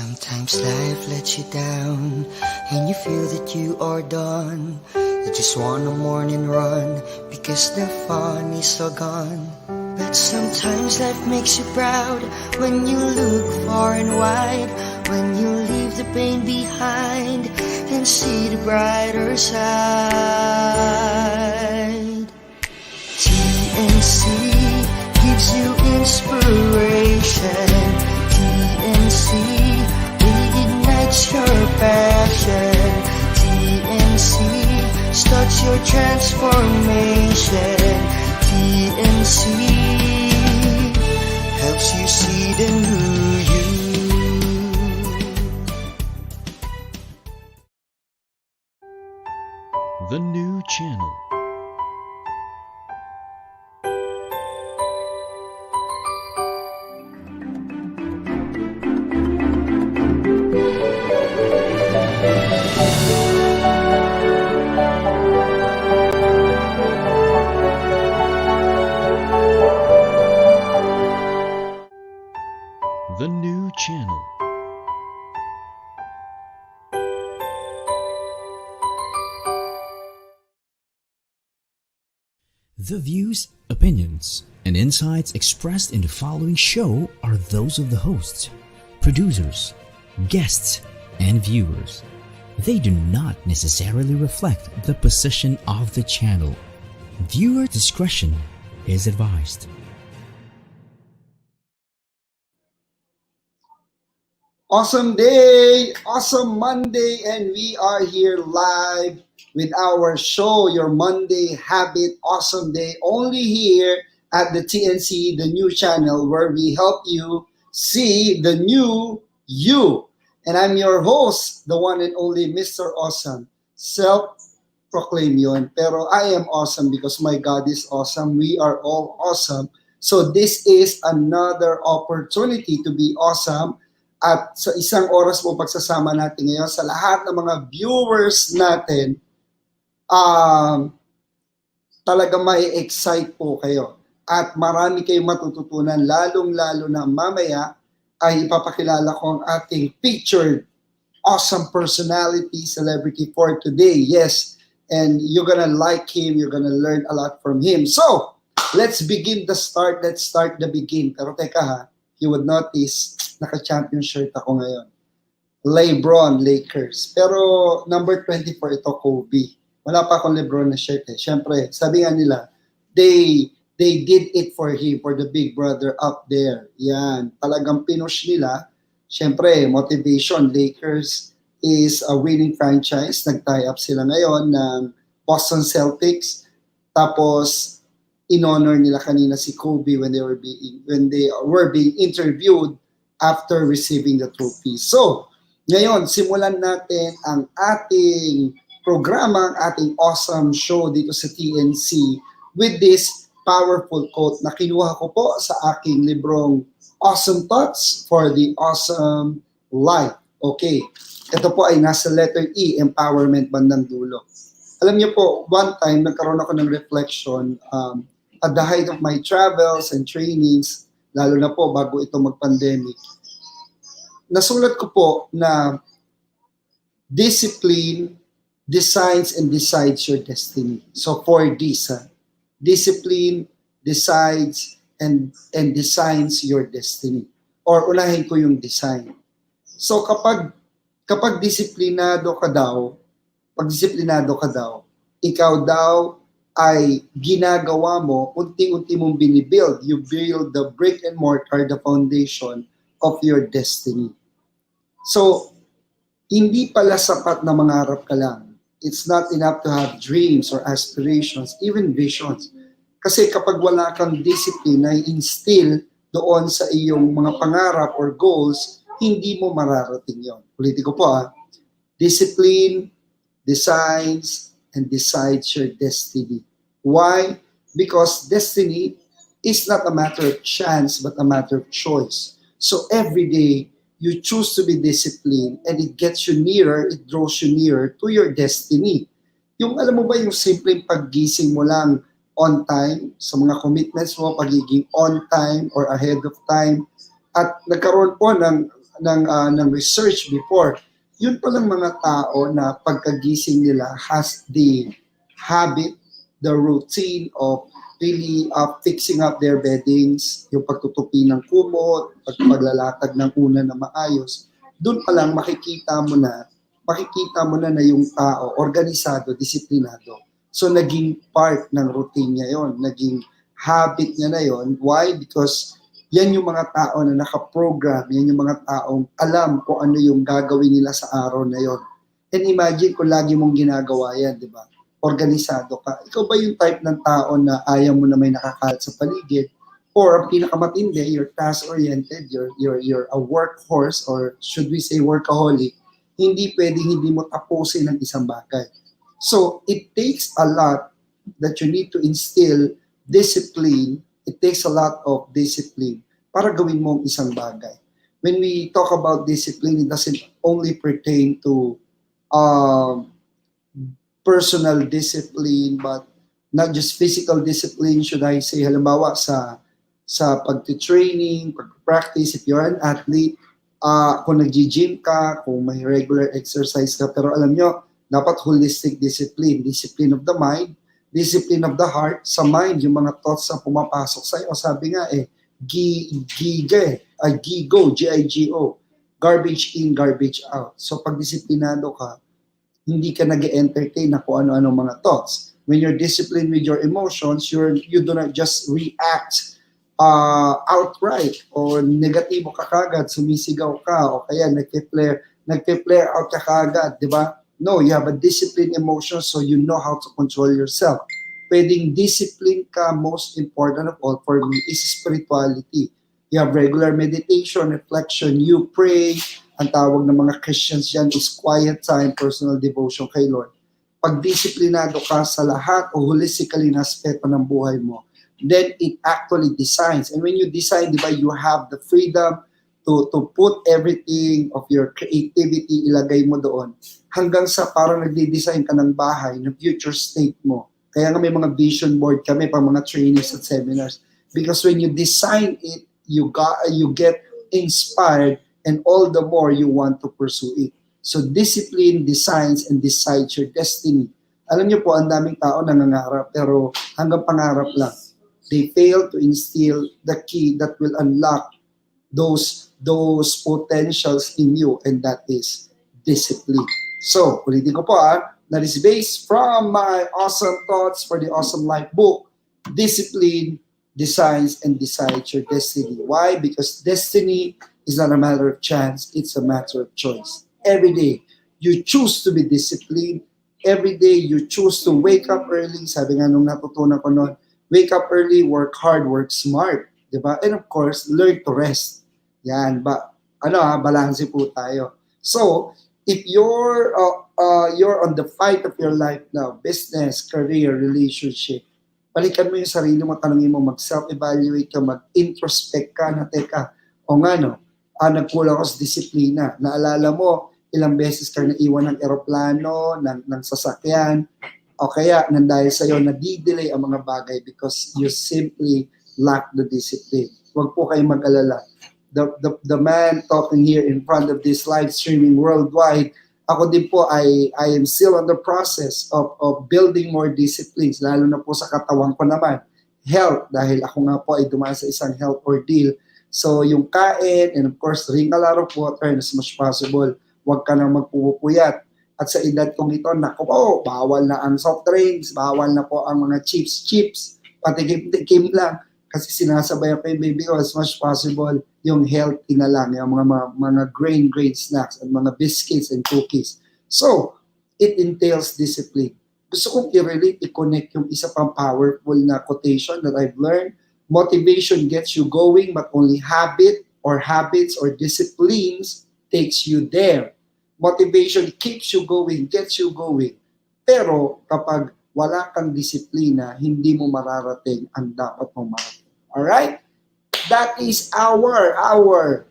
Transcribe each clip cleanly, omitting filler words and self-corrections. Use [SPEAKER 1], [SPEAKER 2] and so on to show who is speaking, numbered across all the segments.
[SPEAKER 1] Sometimes life lets you down and you feel that you are done. You just wanna mourn and run because the fun is all gone. But sometimes life makes you proud when you look far and wide, when you leave the pain behind and see the brighter side. TNC gives you inspiration. TNC reignites your passion. TNC starts your transformation. TNC helps you see the new you.
[SPEAKER 2] The new channel. The new channel. The views, opinions, and insights expressed in the following show are those of the hosts, producers, guests, and viewers. They do not necessarily reflect the position of the channel. Viewer discretion is advised.
[SPEAKER 3] Awesome day, awesome Monday, and we are here live with our show, Your Monday Habit Awesome Day, only here at the TNC, the new channel where we help you see the new you. And I'm your host, the one and only Mr. Awesome. Self-proclaim yun. Pero I am awesome because my God is awesome. We are all awesome. So this is another opportunity to be awesome. At sa isang oras po pagsasama natin ngayon sa lahat ng mga viewers natin, talaga mai-excite po kayo. At marami kayong matututunan, lalong-lalo na mamaya ay ipapakilala ko ang ating featured awesome personality, celebrity for today. Yes, and you're gonna like him, you're gonna learn a lot from him. So, let's begin the start. Let's start the begin. Pero teka ha, you would notice, naka-champion shirt ako ngayon. LeBron, Lakers. Pero number 24 ito, Kobe. Wala pa akong LeBron na shirt eh. Siyempre, sabi nga nila, they did it for him, for the big brother up there. Yan. Talagang pinush nila. Siyempre, motivation. Lakers is a winning franchise. Nag-tie up sila ngayon ng Boston Celtics. Tapos, in-honor nila kanina si Kobe when they were being interviewed after receiving the trophy. So, ngayon, simulan natin ang ating programa, ang ating awesome show dito sa TNC with this powerful quote na kinuha ko po sa aking librong Awesome Thoughts for the Awesome Life. Okay, ito po ay nasa letter E, empowerment bandang dulo. Alam niyo po, one time nagkaroon ako ng reflection at the height of my travels and trainings, lalo na po bago ito mag-pandemic, nasulat ko po na discipline designs and decides your destiny. So 4Ds, discipline decides and designs your destiny. Or unahin ko yung design. So kapag disiplinado ka daw, ikaw daw ay ginagawa mo, unti-unti mong binibuild. You build the brick and mortar, the foundation of your destiny. So, hindi pala sapat na mangarap ka lang. It's not enough to have dreams or aspirations, even visions. Kasi kapag wala kang discipline na i-instill doon sa iyong mga pangarap or goals, hindi mo mararating yon. Ulitin ko po discipline designs and decides your destiny. Why? Because destiny is not a matter of chance but a matter of choice. So every day, you choose to be disciplined and it gets you nearer, it draws you nearer to your destiny. Yung alam mo ba yung simpleng paggising mo lang on time sa mga commitments mo, pagiging on time or ahead of time, at nagkaroon po ng ng research before, yun palang mga tao na pagkagising nila has the habit, the routine of really fixing up their beddings, yung pagtutupi ng kumot, paglalatag ng una na maayos. Doon pa lang makikita mo na yung tao organisado, disiplinado. So naging part ng routine niya yon, naging habit niya na yon. Why? Because yan yung mga tao na nakaprogram, yan yung mga taong alam kung ano yung gagawin nila sa araw na yon. And imagine kung lagi mong ginagawa yan, di ba? Organisado ka. Ikaw ba yung type ng tao na ayaw mo na may nakakalat sa paligid? Or ang pinakamatindi, you're task-oriented, you're a workhorse, or should we say workaholic, hindi pwedeng hindi mo tapusin ang isang bagay. So, it takes a lot that you need to instill discipline. It takes a lot of discipline para gawin mo ang isang bagay. When we talk about discipline, it doesn't only pertain to personal discipline, but not just physical discipline, should I say. Halimbawa, sa pag-training, pag-practice, if you're an athlete, kung nag-gym ka, kung may regular exercise ka, pero alam nyo, dapat holistic discipline. Discipline of the mind, discipline of the heart. Sa mind, yung mga thoughts na pumapasok sa'yo. Sabi nga GIGO, G-I-G-O. Garbage in, garbage out. So pag disiplinado ka, hindi ka nag-entertain na kung ano-ano mga thoughts. When you're disciplined with your emotions, you do not just react outright or negatibo ka kagad, sumisigaw ka, o kaya nagpe-flare out ka kagad, di ba? No, you have a disciplined emotion, so you know how to control yourself. Pwedeng discipline ka, most important of all for me is spirituality. You have regular meditation, reflection, you pray. Ang tawag ng mga Christians dyan is quiet time, personal devotion kay Lord. Pag disiplinado ka sa lahat o holistically na aspeto ng buhay mo, then it actually designs. And when you design, di ba, you have the freedom to put everything of your creativity, ilagay mo doon. Hanggang sa parang nagde-design ka ng bahay, ng future state mo. Kaya nga may mga vision board kami pa mga trainings at seminars. Because when you design it, you get inspired, and all the more you want to pursue it. So discipline designs and decides your destiny. Alam niyo po, ang daming tao nangangarap, pero hanggang pangarap lang. They fail to instill the key that will unlock those potentials in you, and that is discipline. So, ulitin ko po that is based from my awesome thoughts for the Awesome Life book, Discipline Designs and Decides Your Destiny. Why? Because destiny is not a matter of chance, it's a matter of choice. Every day, you choose to be disciplined. Every day, you choose to wake up early. Sabi nga nung natutunan ko noon, wake up early, work hard, work smart. Diba? And of course, learn to rest. Yan. Balance po tayo. So, if you're on the fight of your life now, business, career, relationship, balikan mo yung sarili mo, tanongin mo, mag-self-evaluate ka, mag-introspect ka na, teka, nagkulang ako sa disiplina. Naalala mo, ilang beses ka naiwan ng eroplano, ng sasakyan, o kaya dahil sa'yo, nadidelay ang mga bagay because you simply lack the discipline. Huwag po kayong mag-alala. The man talking here in front of this live streaming worldwide, ako din po, I am still on the process of building more disciplines, lalo na po sa katawan ko naman. Health, dahil ako nga po ay dumaan sa isang health ordeal. So yung kain, and of course, drink a lot of water as much possible. Huwag ka nang magpupuyat. At sa edad kong ito, naku po, bawal na ang soft drinks, bawal na po ang mga chips, patikim-tikim lang. Kasi sinasabay ako yung baby ko as much possible yung healthy na lang, yung mga grain snacks and mga biscuits and cookies. So, it entails discipline. Gusto kong i-relate, i-connect yung isa pang powerful na quotation that I've learned. Motivation gets you going, but only habits or disciplines takes you there. Motivation keeps you going, gets you going. Pero kapag wala kang disiplina, hindi mo mararating ang dapat mong marating. Alright? That is our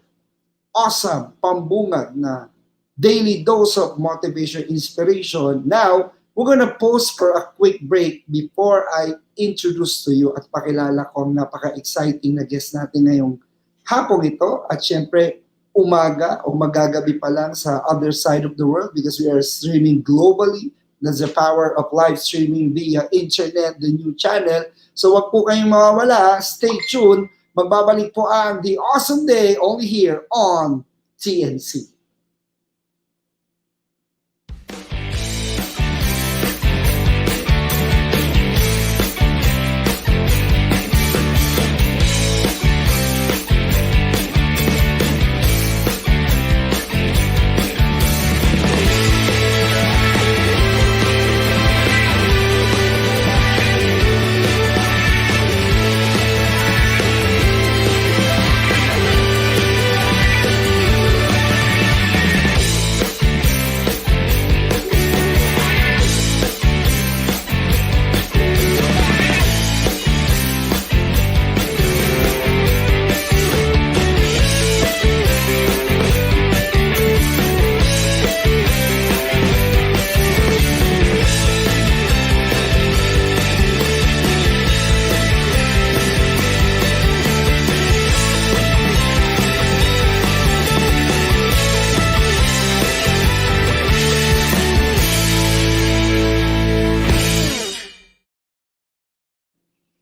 [SPEAKER 3] awesome pambungad na daily dose of motivation, inspiration. Now, we're gonna pause for a quick break before I introduce to you at pakilala ko ang napaka-exciting na guest natin ngayong hapong ito. At syempre, umaga o magagabi pa lang sa other side of the world because we are streaming globally. That's the power of live streaming via internet, the new channel. So wag po kayong mawawala. Stay tuned. Magbabalik po ang The Awesome Day only here on TNC.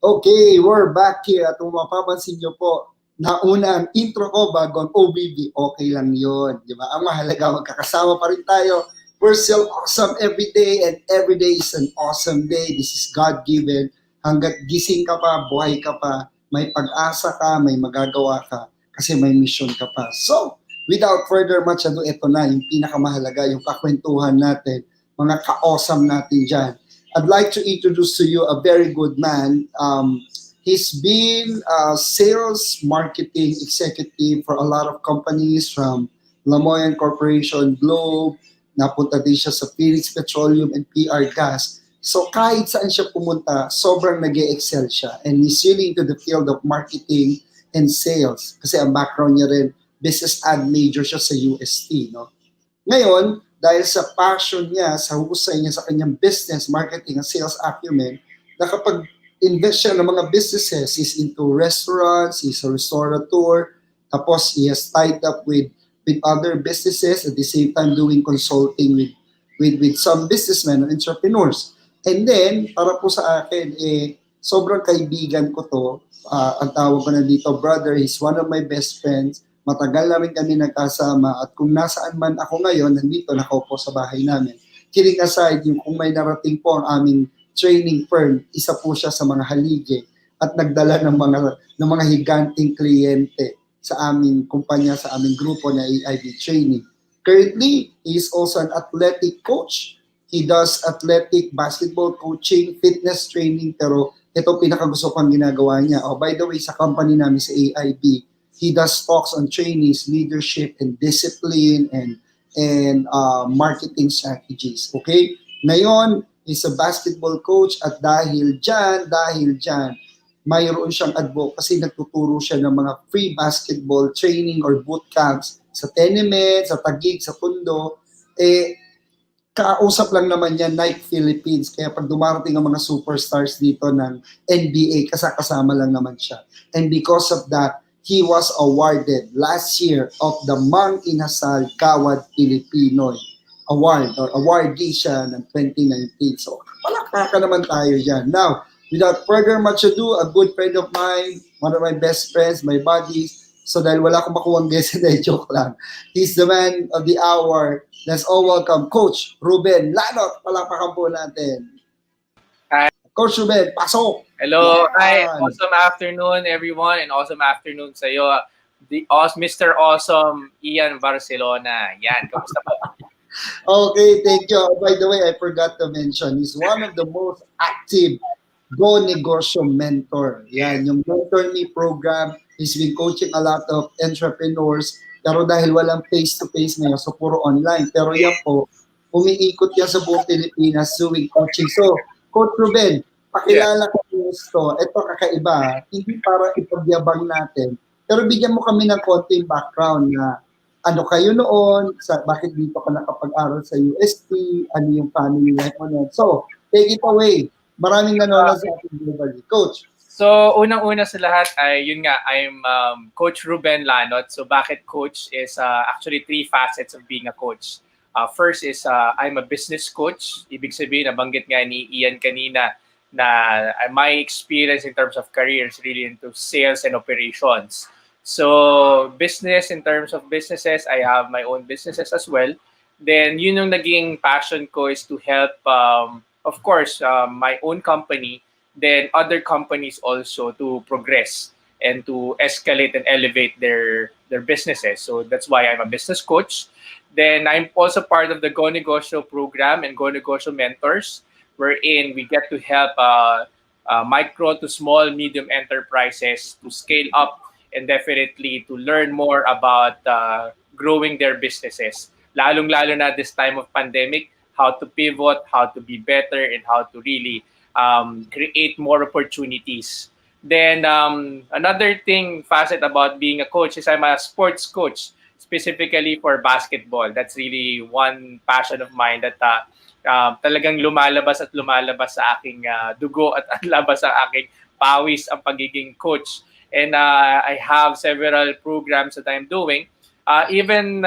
[SPEAKER 3] Okay, we're back here at kung mapapansin nyo po, nauna ang intro ko bago ang OBB, okay lang yun. Di ba? Ang mahalaga, magkakasama pa rin tayo. We're still awesome every day and every day is an awesome day. This is God-given. Hanggat gising ka pa, buhay ka pa, may pag-asa ka, may magagawa ka, kasi may mission ka pa. So, without further much ado, ito na yung pinakamahalaga, yung kakwentuhan natin, mga ka-awesome natin dyan. I'd like to introduce to you a very good man. He's been a sales marketing executive for a lot of companies from Lamoyan Corporation, Globe, napunta din siya sa Phoenix Petroleum and PR Gas. So kahit saan siya pumunta, sobrang nag-excel siya. And he's really into the field of marketing and sales. Kasi ang background niya rin, business ad major siya sa UST. No? Ngayon, dahil sa passion niya, sa husay niya sa kanyang business, marketing, and sales acumen, nakapag-invest siya ng mga businesses. He's into restaurants, he's a restaurateur, tapos he has tied up with other businesses, at the same time doing consulting with some businessmen and entrepreneurs. And then, para po sa akin, sobrang kaibigan ko to. Ang tawag ko na dito, brother, he's one of my best friends. Matagal na rin kami nagkasama at kung nasaan man ako ngayon, nandito, nakaupo sa bahay namin. Kidding aside, yung kung may narating po ang aming training firm, isa po siya sa mga haligi at nagdala ng mga higanting kliyente sa aming kumpanya, sa aming grupo na AIB Training. Currently, he is also an athletic coach. He does athletic basketball coaching, fitness training, pero ito pinakagusto kong ginagawa niya. Oh, by the way, sa company namin sa AIB, he does talks on trainings, leadership, and discipline, and marketing strategies. Okay? Ngayon, he's a basketball coach at dahil dyan, mayroon siyang advocacy, nagtuturo siya ng mga free basketball training or boot camps sa Tenement, sa Taguig, sa Tondo. Kausap lang naman niya Nike Philippines. Kaya pag dumarating ang mga superstars dito ng NBA, kasama lang naman siya. And because of that, he was awarded last year of the Mang Inasal Gawad Pilipinoy Award or awardee siya ng 2019. So, palakpakan naman tayo dyan. Now, without further much ado, a good friend of mine, one of my best friends, my buddies, so dahil wala akong makuwang guest, joke lang. He's the man of the hour. Let's all welcome Coach Ruben Lanot. Palakpakan po natin.
[SPEAKER 4] Hi.
[SPEAKER 3] Coach Ruben, pasok!
[SPEAKER 4] Hello, hi, awesome afternoon everyone, and awesome afternoon sa iyo, Mr. Awesome Ian Barcelona. Yan, kamusta po?
[SPEAKER 3] Okay, thank you. By the way, I forgot to mention, he's one of the most active GONEGOSYO Mentor. Yan, yung Mentor Me program, he's been coaching a lot of entrepreneurs, pero dahil walang face-to-face ngayon, so puro online. Pero yan po, umiikot yan sa buong Pilipinas doing coaching. So, Coach Ruben, pakilala ko gusto. Ito kakaiba, hindi para ipagyabang natin, pero bigyan mo kami ng konting background na ano kayo noon, bakit dito ka nakapag-aral sa UST, ano yung family life mo noon. So, take it away. Maraming nanonood sa ating globally. Coach.
[SPEAKER 4] So, unang-una sa lahat ay, yun nga, I'm Coach Ruben Lanot. So, bakit coach is actually three facets of being a coach. First is I'm a business coach. Ibig sabihin, nabanggit nga ni Ian kanina na my experience in terms of career is really into sales and operations. So, business, in terms of businesses, I have my own businesses as well. Then, yun yung naging passion ko is to help, of course, my own company, then other companies also to progress and to escalate and elevate their businesses. So that's why I'm a business coach. Then I'm also part of the GONEGOSYO program and GONEGOSYO Mentors, wherein we get to help micro to small, medium enterprises to scale up and definitely to learn more about growing their businesses. Lalong-lalo na this time of pandemic, how to pivot, how to be better, and how to really create more opportunities. Then another facet about being a coach is I'm a sports coach, specifically for basketball. That's really one passion of mine that talagang lumalabas at lumalabas sa aking dugo at labas sa aking pawis ang pagiging coach. And I have several programs that I'm doing. Even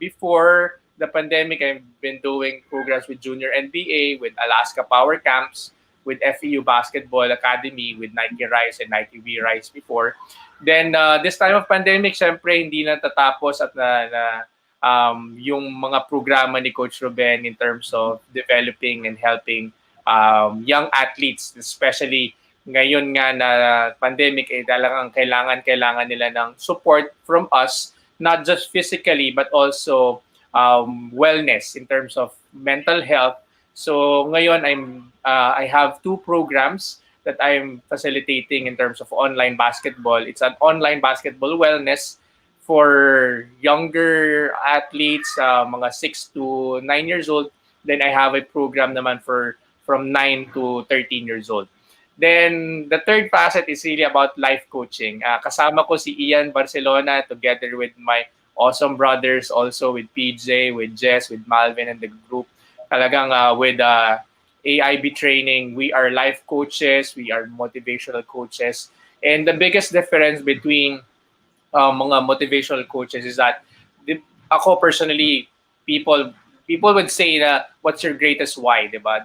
[SPEAKER 4] before the pandemic, I've been doing programs with Junior NBA, with Alaska Power Camps, with FEU Basketball Academy, with Nike Rise and Nike V Rise before. Then this time of pandemic, syempre hindi na tatapos at yung mga programa ni Coach Ruben in terms of developing and helping young athletes, especially ngayon nga na pandemic, talagang kailangan nila ng support from us, not just physically but also wellness in terms of mental health. So ngayon I have two programs that I'm facilitating in terms of online basketball. It's an online basketball wellness for younger athletes, mga 6 to 9 years old. Then I have a program naman for from 9 to 13 years old. Then the third facet is really about life coaching. Kasama ko si Ian Barcelona together with my awesome brothers, also with PJ, with Jess, with Malvin and the group. Talagang with AIB training, we are life coaches, we are motivational coaches. And the biggest difference between mga motivational coaches is that ako personally, people would say na what's your greatest why, di ba?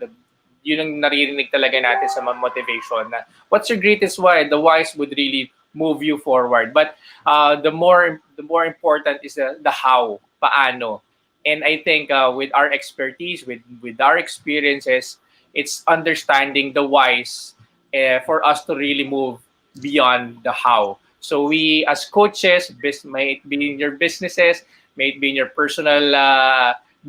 [SPEAKER 4] Yun ang naririnig talaga natin sa mga motivation na what's your greatest why? The whys would really move you forward. But the more important is the how, paano. And I think with our expertise, with our experiences, it's understanding the whys for us to really move beyond the how. So we as coaches, may it be in your businesses, may it be in your personal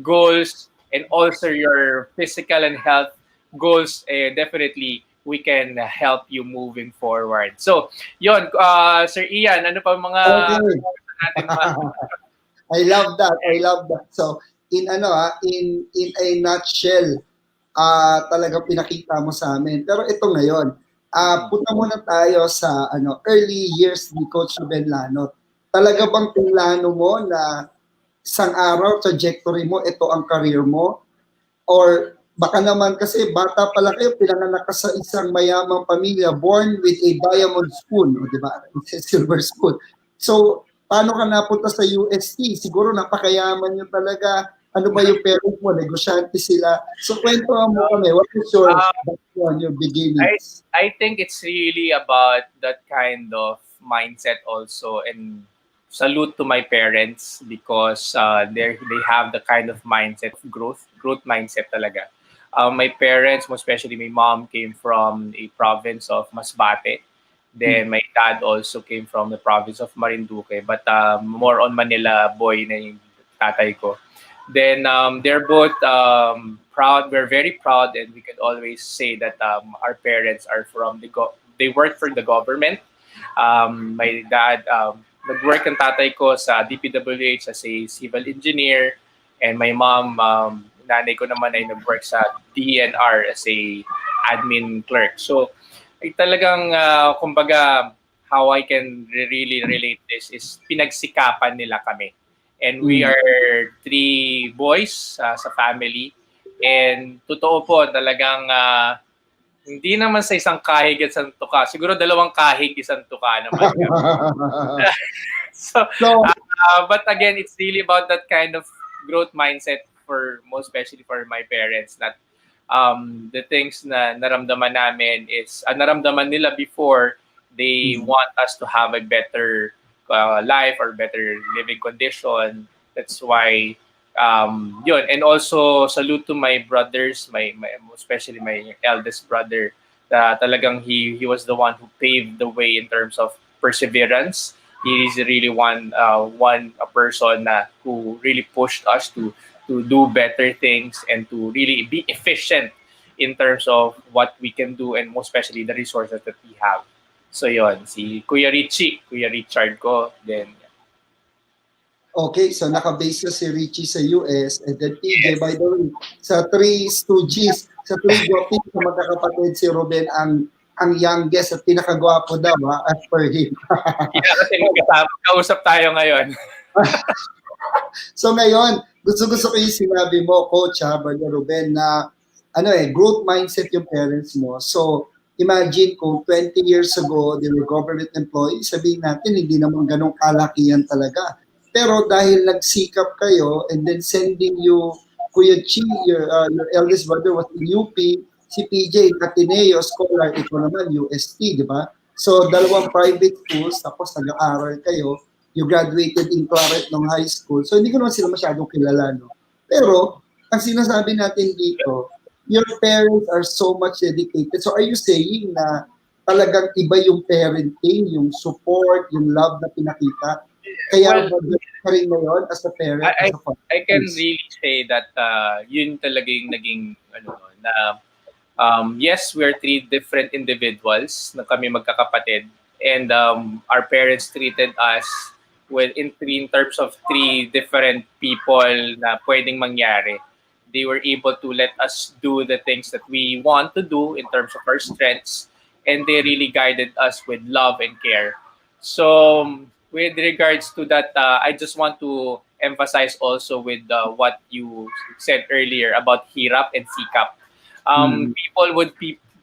[SPEAKER 4] goals, and also your physical and health goals, definitely we can help you moving forward. So, yon, Sir Ian, ano pa mga
[SPEAKER 3] Okay.
[SPEAKER 4] natin pa?
[SPEAKER 3] I love that. So, in a nutshell, talagang pinakita mo sa amin. Pero ito ngayon, punta muna tayo sa early years ni Coach Ruben Lanot. Talaga bang plano mo na isang araw, trajectory mo, ito ang career mo? Or baka naman kasi bata pa lang kayo, pinanganak ka sa isang mayamang pamilya, born with a diamond spoon, di ba? Silver spoon. So, paano ka napunta sa UST? Siguro napakayaman nyo talaga. Ano ba yung parents mo? Negosyante sila. So, kwento mo kami. What is your beginnings?
[SPEAKER 4] I think it's really about that kind of mindset also, and salute to my parents because they have the kind of mindset of growth mindset talaga. My parents, most especially my mom, came from a province of Masbate. Then my dad also came from the province of Marinduque, but more on Manila boy na yung tatay ko. Then they're both proud. We're very proud, and we can always say that our parents are from they work for the government. My dad nag-work ang tatay ko sa DPWH as a civil engineer, and my mom, nanay ko naman ay nag-work sa DNR as a admin clerk. So, ay talagang, kumbaga, how I can really relate this is pinagsikapan nila kami. And we are 3 boys sa family. And totoo po, talagang Hindi naman sa isang kahig at isang tuka. Siguro dalawang kahig, isang tuka naman kami. So,
[SPEAKER 3] So,
[SPEAKER 4] but again, it's really about that kind of growth mindset for most especially for my parents. That the things na naramdaman namin is naramdaman nila before, they want us to have a better life or better living condition. That's why yun. And also salute to my brothers, my especially my eldest brother. Talagang he was the one who paved the way in terms of perseverance. He is really one a person who really pushed us to do better things and to really be efficient in terms of what we can do, and most especially the resources that we have. So yon, si Kuya Richie, Kuya Richard ko, then
[SPEAKER 3] okay, so naka-base na si Richie sa US, and then PJ, by the way, sa Three Stooges, sa Three Gopis, sa magkakapatid, si Ruben ang youngest at pinakagwapo daw, as per him.
[SPEAKER 4] kasi kausap tayo ngayon.
[SPEAKER 3] So ngayon, gusto ko yung sinabi mo, Coach, Brother Ruben, na growth mindset yung parents mo. So, imagine kung 20 years ago, they were government employees, sabihin natin, hindi naman ganong kalakihan talaga. Pero dahil nagsikap kayo, and then sending you, Kuya Chi, your eldest brother was in UP, si PJ, Ateneo, scholar, ito naman, UST, di ba? So, dalawang private schools, tapos nag-aaral kayo, you graduated in Claret ng high school. So, hindi ko naman sila masyadong kilala, no? Pero, ang sinasabi natin dito, your parents are so much dedicated. So, are you saying na talagang iba yung parenting, yung support, yung love na pinakita? Kaya ka rin ngayon as a parent, as a father?
[SPEAKER 4] I can really say that yun talaga yung naging na yes, we're three different individuals na kami magkakapatid, and our parents treated us in terms of three different people na pwedeng mangyari. They were able to let us do the things that we want to do in terms of our strengths, and they really guided us with love and care. So with regards to that, I just want to emphasize also with what you said earlier about hirap and sikap.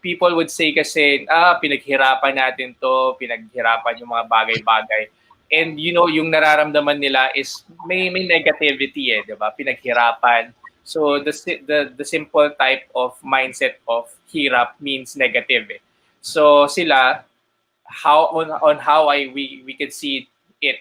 [SPEAKER 4] People would say kasi, pinaghirapan natin to, pinaghirapan yung mga bagay-bagay. And yung nararamdaman nila is may negativity, di ba? Pinaghirapan. So the simple type of mindset of hirap means negative. So sila, we can see it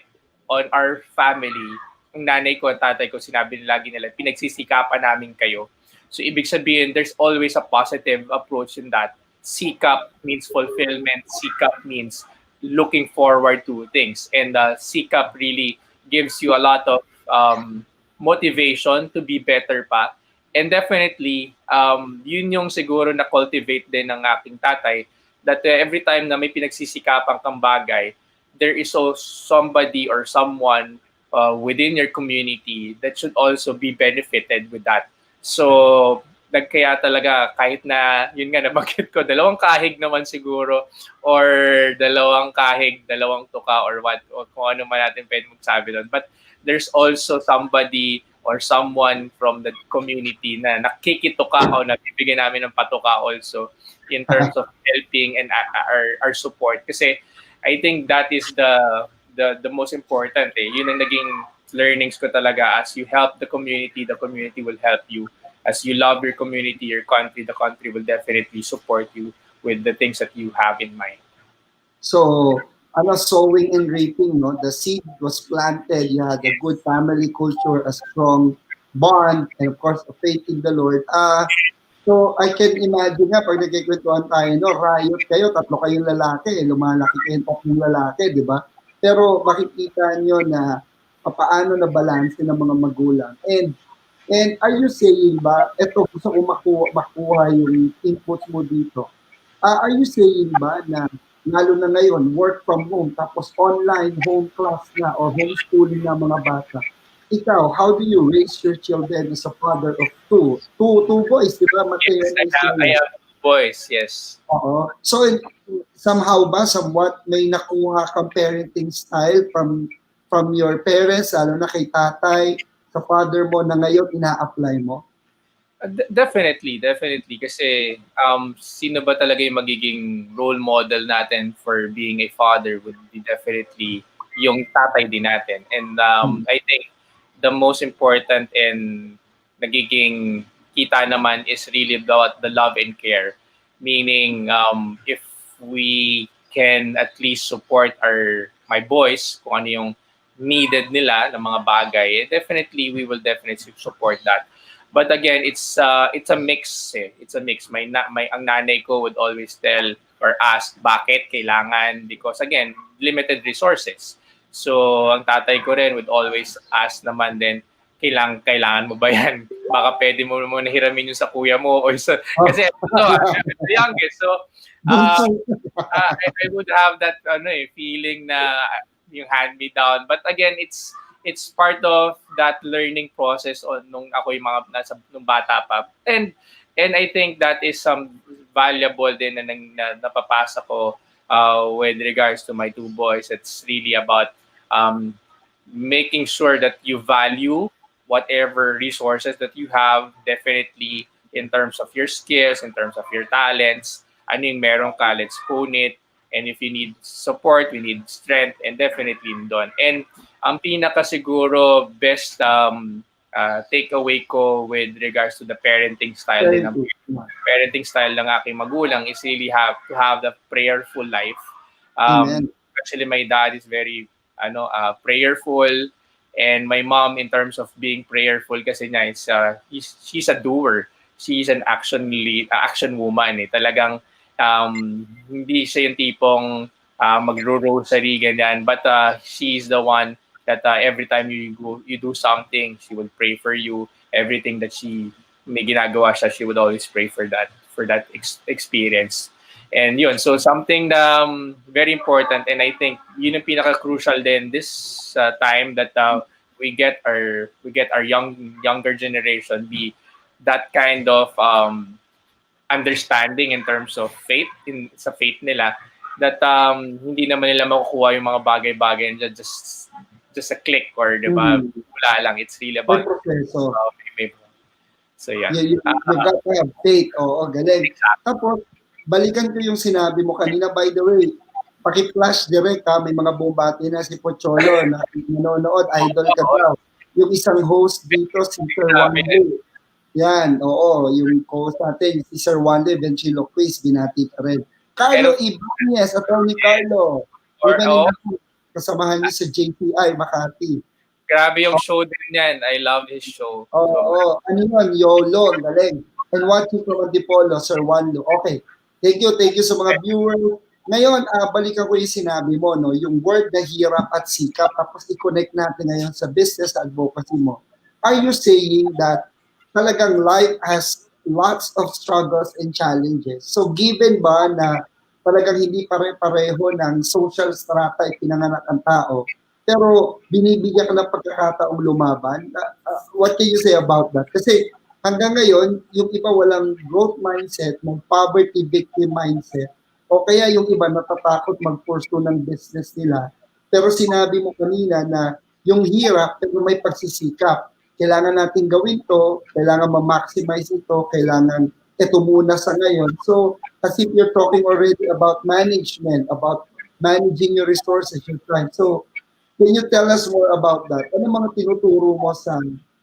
[SPEAKER 4] on our family. Ang nanay ko at tatay ko, sinabi lagi nila, pinagsisikapan namin kayo. So ibig sabihin, there's always a positive approach in that. Sikap means fulfillment. Sikap means looking forward to things. And sikap really gives you a lot of motivation to be better pa. And definitely, yun yung siguro na-cultivate din ng aking tatay, that every time na may pinagsisikapang kang bagay, there is also somebody or someone within your community that should also be benefited with that. So, kaya talaga, kahit na, yun nga nabanggit ko, dalawang kahig naman siguro, or dalawang kahig, dalawang tuka, or what, o kung ano man natin pwede magsabi doon. But there's also somebody or someone from the community na nakikituka o nabibigyan namin ng patuka also in terms of helping and our support. Kasi I think that is the most important. Yun ang naging learnings ko talaga. As you help the community will help you. As you love your community, your country, the country will definitely support you with the things that you have in mind.
[SPEAKER 3] So, sowing and reaping, no? The seed was planted, you had a good family culture, a strong bond, and of course, a faith in the Lord. So, I can imagine nga, pag nagkikwentuhan tayo, no, riot kayo, tatlo kayong lalaki, lumalaki kayong tatlong lalaki, di ba? Pero makikita nyo na paano na balance ng mga magulang. And are you saying ba, eto gusto ko makuha yung inputs mo dito, are you saying ba na lalo na ngayon, work from home, tapos online home class na or homeschooling na mga bata, ikaw, how do you raise your children as a father of two boys, di ba?
[SPEAKER 4] Yes, I have boys, yes.
[SPEAKER 3] Oo. So, somewhat, may nakuha kang parenting style from your parents, lalo na kay tatay, sa father mo na ngayon ina-apply mo?
[SPEAKER 4] Definitely. Kasi sino ba talaga yung magiging role model natin for being a father would be definitely yung tatay din natin. And I think the most important and nagiging kita naman is really about the love and care. Meaning, if we can at least support my boys, kung ano yung needed nila ng mga bagay, definitely we will definitely support that. But again, it's a mix. It's a mix. Ang nanay ko would always tell or ask bakit kailangan, because again, limited resources. So ang tatay ko rin would always ask naman din, kailangan mo ba yan? Baka pwede mo muna hiramin yung sa kuya mo or sa, kasi I'm the youngest. So I would have that feeling na yung hand me down. But again, it's part of that learning process on nung ako yung mga nung bata pa. And I think that is some valuable din na napapasa ko with regards to my two boys. It's really about making sure that you value whatever resources that you have, definitely in terms of your skills, in terms of your talents. Ano yung meron ka, let's hone it. And if you need support, we need strength, and definitely doon. And ang pinaka siguro best takeaway ko with regards to the parenting style ng aking magulang is really to have the prayerful life. Actually, my dad is very prayerful, and my mom, in terms of being prayerful, kasi niya she's a doer. She's an action woman. Talagang hindi siya yung tipong magro-rosary ganyan, but she's the one that every time you do something, she will pray for you. Everything that may ginagawa siya, she would always pray for that experience. And yun, so something na very important, and I think yun ang pinaka-crucial din this time that we get our younger generation be that kind of understanding in terms of faith, sa faith nila, that hindi naman nila makukuha yung mga bagay-bagay and just a click, or diba, wala lang. It's really about so yeah.
[SPEAKER 3] You got to have faith. Oo, galing. Exactly. Tapos, balikan ko yung sinabi mo kanina. By the way, paki-flash direct may mga bumbati na si Pocholo na nanonood, idol ka daw. Yung isang host dito, si Sir Wande. Yan, oo, yung host natin, si Sir Wande Ventriloquist, binati pa rin. Carlo Ibanez, Atty. Carlo. Kasamahan niyo sa JTI, Makati.
[SPEAKER 4] Grabe yung show din yan. I love his show.
[SPEAKER 3] Oo. Ano yun? YOLO. Galing. And watching from Antipolo, Sir Wando. Okay. Thank you sa mga viewers. Ngayon, balikan ko yung sinabi mo, no? Yung word na hirap at sikap, tapos i-connect natin ngayon sa business advocacy mo. Are you saying that talagang life has lots of struggles and challenges? So given ba na talagang hindi pare-pareho ng social strata ipinanganak ang tao, pero binibigyan ka ng pagkakataong lumaban, what can you say about that? Kasi hanggang ngayon, yung iba walang growth mindset, ng poverty victim mindset, o kaya yung iba natatakot mag-pursue ng business nila. Pero sinabi mo kanina na yung hirap, pero may pagsisikap. Kailangan natin gawin to, kailangan ma-maximize ito, kailangan ito muna sa ngayon. So, as if you're talking already about management, about managing your resources, your time. So, can you tell us more about that? Ano mga tinuturo mo sa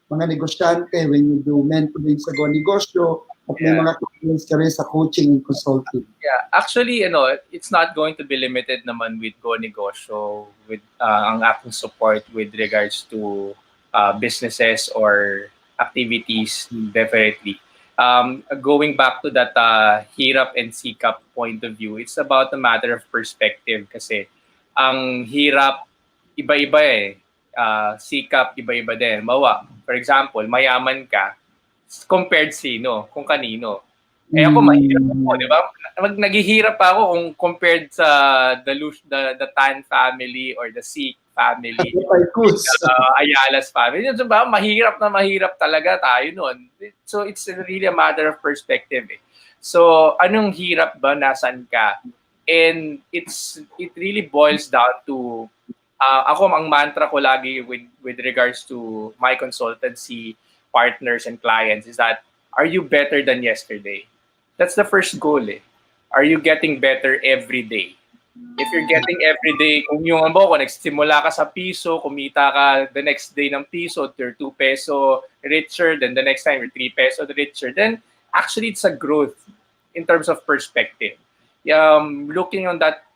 [SPEAKER 3] mga negosyante when you do mentoring sa GONEGOSYO at may mga experience ka rin sa coaching and consulting?
[SPEAKER 4] Yeah, actually, it's not going to be limited naman with GONEGOSYO, with ang aking support with regards to businesses or activities, definitely. Going back to that hirap and sikap point of view, it's about a matter of perspective kasi ang hirap, iba-iba sikap, iba-iba din. For example, mayaman ka, compared kung kanino. Ako mahirap ako, di ba? Naghihirap ako kung compared sa the Tan family or the Sikh family, Ayala's family. Diba? Mahirap talaga tayo nun. So it's really a matter of perspective. So anong hirap ba, nasan ka? And it really boils down to ako, ang mantra ko lagi with regards to my consultancy partners and clients is that are you better than yesterday? That's the first goal eh. Are you getting better every day? If you're getting every day, kung yung kung nagsimula ka sa piso, kumita ka the next day ng piso, you're 2 peso richer, then the next time you're 3 peso richer, then actually it's a growth in terms of perspective. Looking on that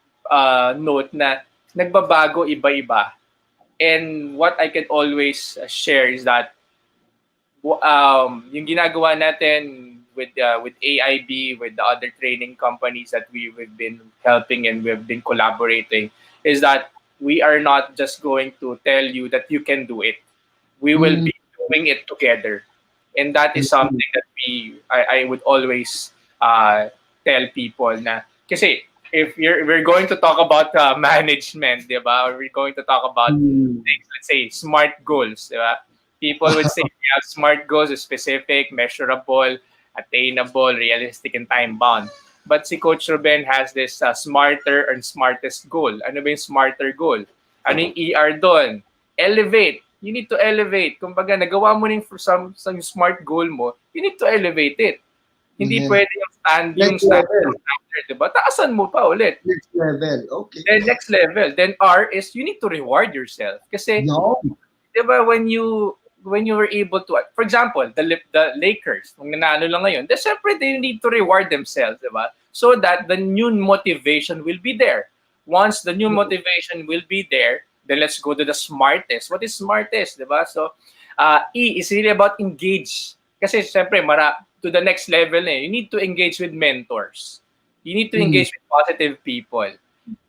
[SPEAKER 4] note na nagbabago iba-iba. And what I can always share is that yung ginagawa natin with AIB, with the other training companies that we've been helping and we've been collaborating, is that we are not just going to tell you that you can do it. We will be doing it together, and that is something that I would always tell people na kasi if we're going to talk about management, di ba? Or we're going to talk about things, let's say smart goals, di ba? People would say we have smart goals, specific, measurable, attainable, realistic, and time-bound. But si Coach Ruben has this smarter and smartest goal. Ano ba yung smarter goal? Ano yung ER doon? Elevate. You need to elevate. Kumbaga, nagawa mo rin for some smart goal mo, you need to elevate it. Hindi pwede yung standard, diba? Taasan mo pa ulit.
[SPEAKER 3] Next level, okay.
[SPEAKER 4] Then next level. Then R is you need to reward yourself. Kasi, diba, when you were able to, for example, the Lakers, kung nanalo lang ngayon, then syempre they need to reward themselves, diba? So that the new motivation will be there. Once the new motivation will be there, then let's go to the smartest. What is smartest, diba? So, E is really about engage. Kasi syempre, to the next level you need to engage with mentors. You need to engage with positive people.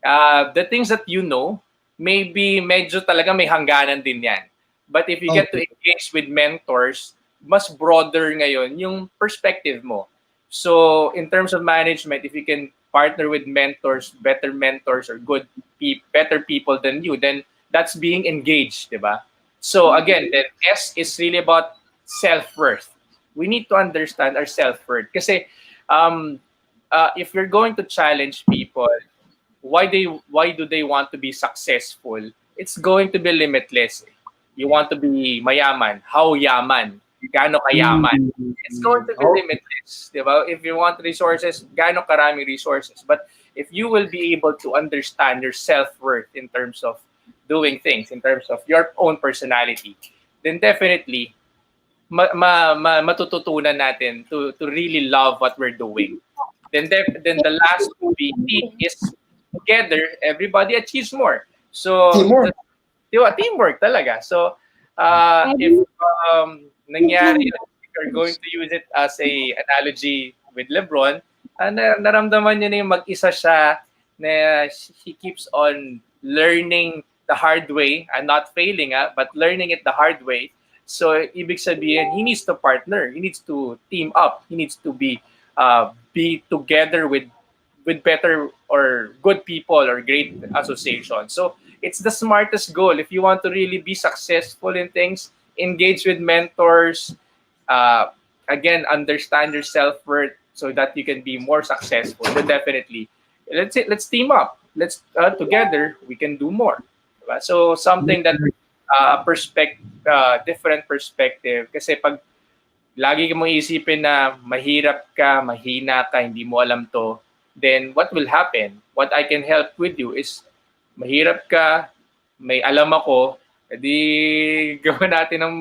[SPEAKER 4] The things that you know, maybe medyo talaga may hangganan din yan. But if you get to engage with mentors, mas broader ngayon yung perspective mo. So in terms of management, if you can partner with mentors, better mentors or better people than you, then that's being engaged, diba? So again, then S is really about self-worth. We need to understand our self-worth. Kasi if you're going to challenge people, why do they want to be successful? It's going to be limitless. You want to be mayaman. How yaman? Gaano kayaman? It's going to be limitless. Diba? If you want resources, gaano karami resources. But if you will be able to understand your self-worth in terms of doing things, in terms of your own personality, then definitely matututunan natin to really love what we're doing. Then the last to be is together, everybody achieves more. So teamwork talaga. So if nangyari, if you're going to use it as a analogy with LeBron, naramdaman niya na yung mag-isa siya, na he keeps on learning the hard way and not failing, but learning it the hard way. So ibig sabihin, he needs to partner, he needs to team up, he needs to be together with better or good people or great association. So it's the smartest goal. If you want to really be successful in things, engage with mentors, again, understand your self-worth so that you can be more successful. Then definitely, let's team up. Let's together we can do more. So something that different perspective. Kasi pag lagi mong isipin na mahirap ka, mahina ka, hindi mo alam to, then what will happen? What I can help with you is mahirap ka, may alam ako, edi gawin natin ng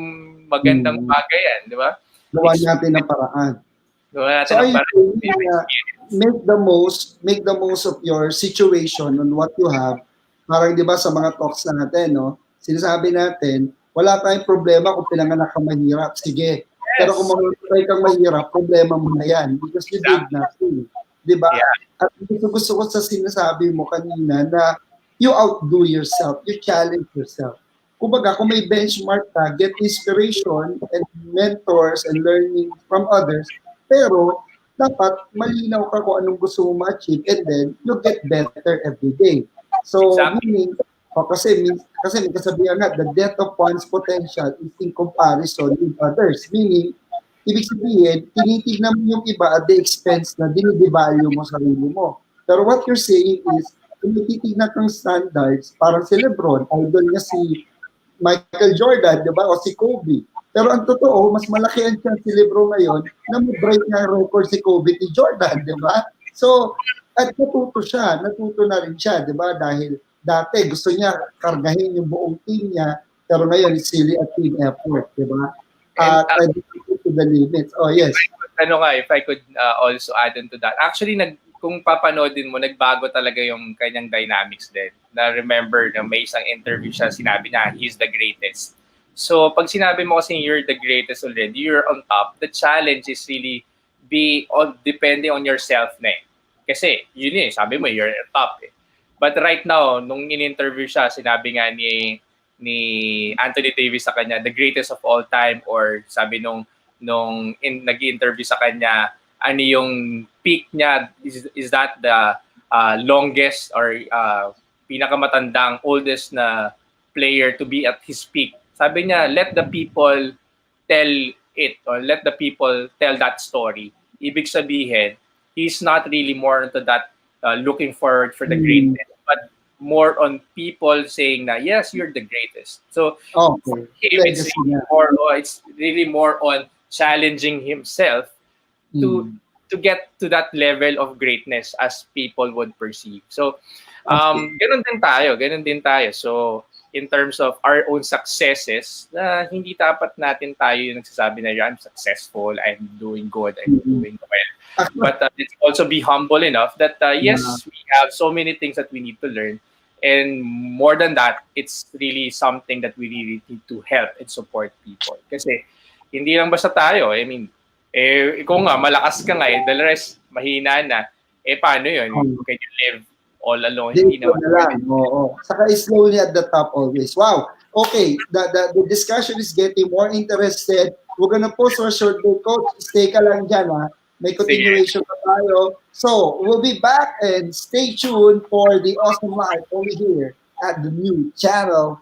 [SPEAKER 4] magandang bagay yan, di ba?
[SPEAKER 3] Gawa natin ng paraan.
[SPEAKER 4] Gawa natin ng paraan.
[SPEAKER 3] Make the most of your situation on what you have. Parang di ba sa mga talks natin, no? Sinasabi natin, wala tayong problema kung pinanganak kang mahirap. Sige. Yes. Pero kung mamatay kang mahirap, problema mo na yan. Because you did nothing. Di ba? Yeah. At gusto ko sa sinasabi mo kanina na you outdo yourself, you challenge yourself. Kumbaga, kung may benchmark ka, get inspiration and mentors and learning from others, pero dapat malinaw ka kung anong gusto mo ma-achieve and then you get better every day. So, meaning, kasi may kasabihan nga, the depth of one's potential is in comparison with others. Meaning, ibig sabihin, tinitignan mo yung iba at the expense na dinidevalue mo sarili mo. Pero what you're saying is, kung titignan ng standards, parang si LeBron, idol niya si Michael Jordan, di ba? O si Kobe. Pero ang totoo, mas malaki ang chance si Lebron ngayon na mag-break ng record si Kobe ni Jordan, di ba? So, at natuto na rin siya, di ba? Dahil dati gusto niya kargahin yung buong team niya, pero ngayon it's really a team effort, di ba? At to the limits. Oh, yes.
[SPEAKER 4] If I could also add on to that. Actually, kung papanoodin mo, nagbago talaga yung kanyang dynamics din. Na remember na may isang interview siya, sinabi niya, he's the greatest. So, pag sinabi mo kasi you're the greatest already, you're on top, the challenge is really depending on yourself na eh. Kasi, yun eh, sabi mo, you're on top eh. But right now, nung in-interview siya, sinabi nga ni Anthony Davis sa kanya, the greatest of all time, or sabi nung nag-interview sa kanya, ano yung peak niya, is that the longest or pinakamatandang, oldest na player to be at his peak. Sabi niya, let the people tell it or let the people tell that story. Ibig sabihin, he's not really more into that looking forward for the greatness, but more on people saying that, yes, you're the greatest. So for him, it's really more on challenging himself to get to that level of greatness as people would perceive. So, ganun din tayo. So, in terms of our own successes, hindi dapat natin tayo yung nagsasabi na I'm successful, I'm doing good, I'm doing well. But let's also be humble enough that yes, we have so many things that we need to learn. And more than that, it's really something that we really need to help and support people. Kasi hindi lang basta tayo. I mean, kung nga, malakas ka nga, the rest, mahina na. Paano yun? Can you live all alone? Hindi naman.
[SPEAKER 3] Saka is slowly at the top always. Wow. Okay, the discussion is getting more interested. We're gonna post our short break, Coach. Stay ka lang dyan, ha? May continuation pa tayo. So, we'll be back and stay tuned for the awesome life over here at the new channel.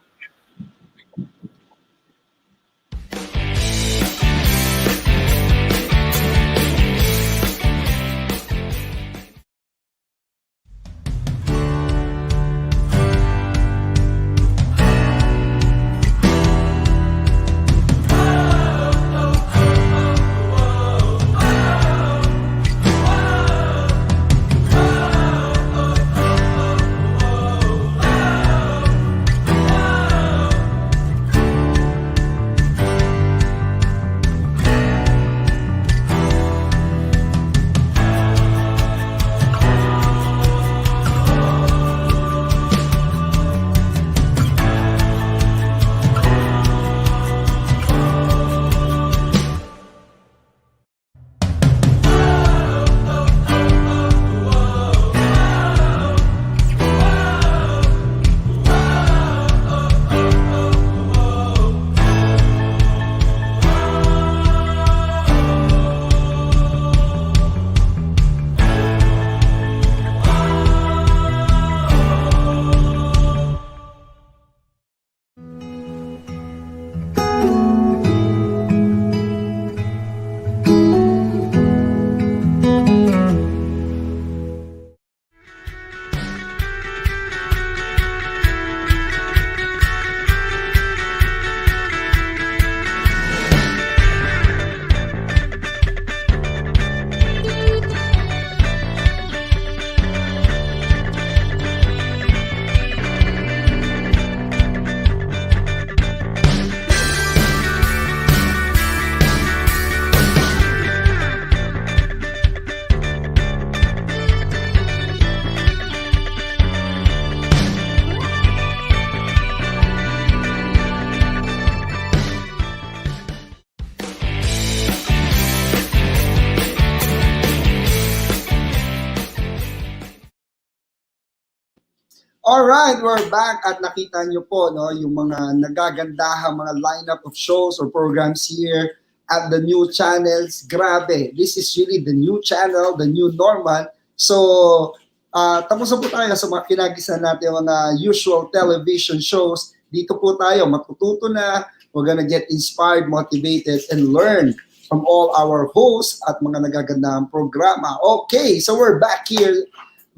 [SPEAKER 3] Alright, we're back at nakita nyo po no, yung mga nagagandahang mga lineup of shows or programs here at the new channels. Grabe, this is really the new channel, the new normal. So, tapos na po tayo sa mga kinagisan natin mga usual television shows. Dito po tayo, matututo na. We're gonna get inspired, motivated, and learn from all our hosts at mga nagagandahang programa. Okay, so we're back here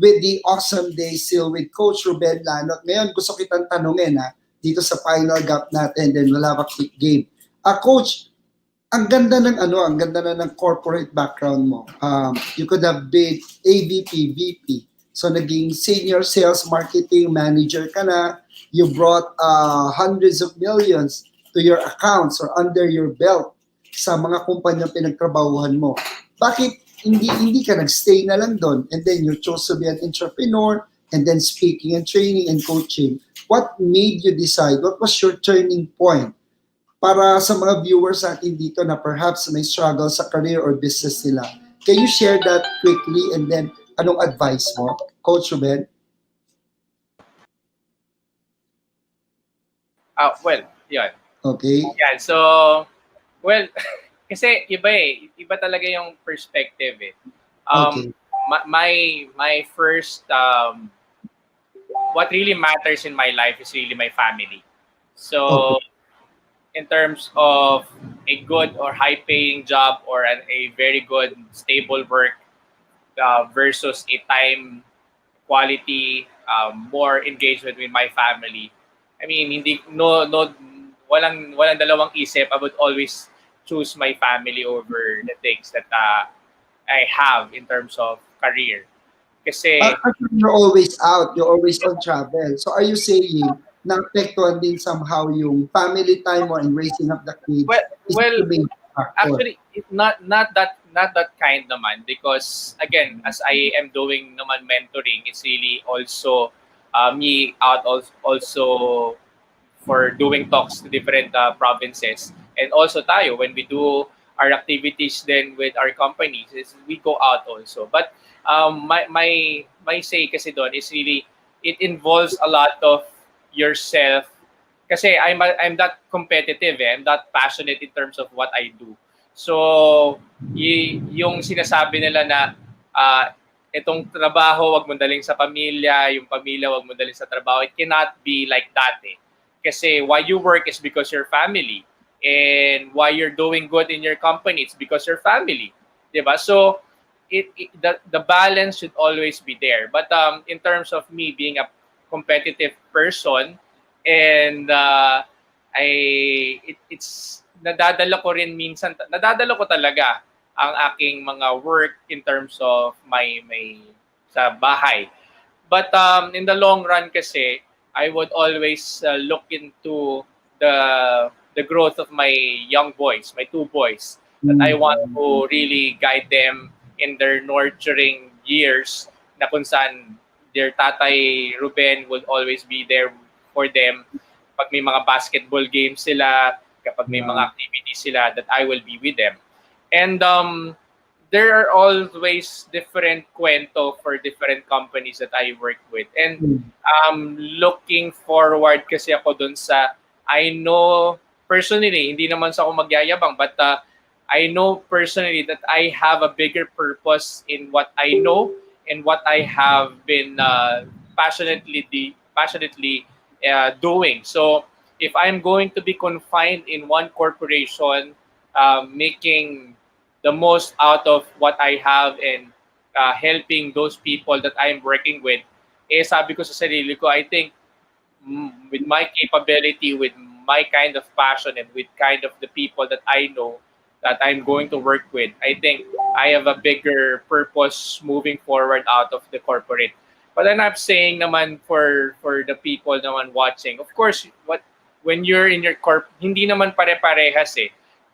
[SPEAKER 3] with the awesome day still with Coach Ruben Lanot. Ngayon, gusto kitang tanungin dito sa final gap natin, then we'll have a quick game. Coach, ang ganda ng ang ganda na ng corporate background mo. You could have been AVP, VP. So naging senior sales marketing manager ka na. You brought hundreds of millions to your accounts or under your belt sa mga kumpanyang pinagtrabahuhan mo. Bakit hindi ka nagstay na lang doon and then you chose to be an entrepreneur and then speaking and training and coaching? What made you decide? What was your turning point? Para sa mga viewers natin dito na perhaps may struggle sa career or business nila. Can you share that quickly and then anong advice mo, Coach Ruben?
[SPEAKER 4] Well, yun.
[SPEAKER 3] Okay.
[SPEAKER 4] Yan, so, well, kasi iba talaga yung perspective eh.
[SPEAKER 3] Okay.
[SPEAKER 4] My first, what really matters in my life is really my family. So, in terms of a good or high-paying job or a very good, stable work versus a time quality, more engagement with my family. I mean, walang dalawang isip. I would always choose my family over the things that I have in terms of career. Kasi
[SPEAKER 3] Actually, you're always out, you're always on travel. So are you saying naapektuhan din somehow yung family time mo and raising up the kids?
[SPEAKER 4] Actually, not that kind naman, because again, as I am doing naman mentoring, it's really also me out also for doing talks to different provinces, and also tayo when we do our activities then with our companies is we go out also. But my say kasi doon is really it involves a lot of yourself. Kasi I'm that competitive I'm that passionate in terms of what I do. So, yung sinasabi nila na itong trabaho, wag mo daling sa pamilya, yung pamilya, wag mo daling sa trabaho, it cannot be like that eh. Kasi why you work is because your family. And why you're doing good in your company, it's because your family. Diba? So, the balance should always be there. But in terms of me being a competitive person, and it's nadadala ko talaga ang aking mga work in terms of my sa bahay. But in the long run kasi, I would always look into the growth of my young boys, my two boys, that I want to really guide them in their nurturing years, na kung saan their tatay Ruben would always be there for them. Pag may mga basketball games sila, kapag may mga activities sila, that I will be with them. And there are always different kwento for different companies that I work with. And looking forward kasi ako dun sa, I know personally, hindi naman sa ako magyayabang, but I know personally that I have a bigger purpose in what I know and what I have been passionately doing. So if I'm going to be confined in one corporation, making the most out of what I have and helping those people that I'm working with, sabi ko sa sarili ko, I think with my capability, with my kind of passion, and with kind of the people that I know that I'm going to work with, I think I have a bigger purpose moving forward out of the corporate. But then I'm saying naman for the people naman watching, of course, when you're in your hindi naman pare-parehas eh.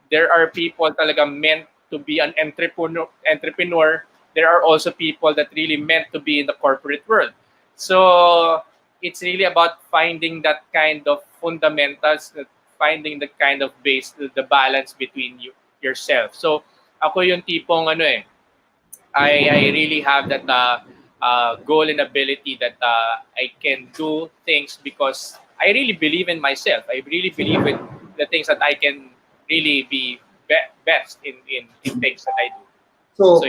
[SPEAKER 4] There are people talaga meant to be an entrepreneur. There are also people that really meant to be in the corporate world. So it's really about finding that kind of fundamentals, finding the kind of base, the balance between yourself. So ako yung tipong I really have that goal and ability that I can do things because I really believe in myself. I really believe in the things that I can really be best in things that I do.
[SPEAKER 3] So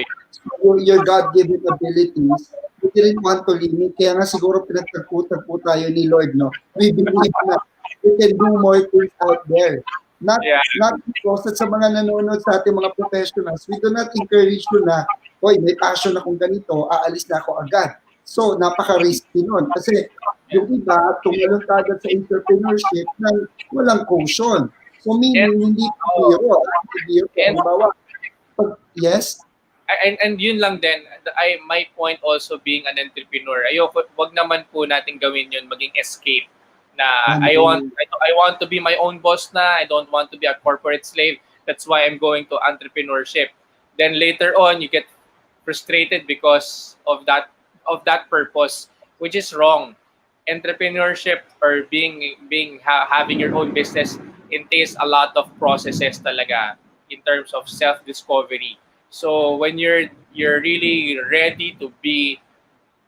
[SPEAKER 3] your God-given abilities, we didn't want to limit. Kaya nga siguro pinagtagpo tayo ni Lord, no? We believe na we can do more things out there. Not because sa mga nanonood sa ating mga professionals, we do not encourage you na, oy, may passion akong ganito, aalis na ako agad. So, napaka-risky nun. Kasi yung iba, tumalon agad sa entrepreneurship na walang caution. So meaning, hindi biro. Hindi biro.
[SPEAKER 4] And-
[SPEAKER 3] Halimbawa, yes?
[SPEAKER 4] And yun lang din, my point also being an entrepreneur, ayoko, wag naman po natin gawin yun maging escape na I want to be my own boss na, I don't want to be a corporate slave. That's why I'm going to entrepreneurship. Then later on you get frustrated because of that purpose, which is wrong. Entrepreneurship or having your own business entails a lot of processes talaga in terms of self-discovery. So when you're really ready to be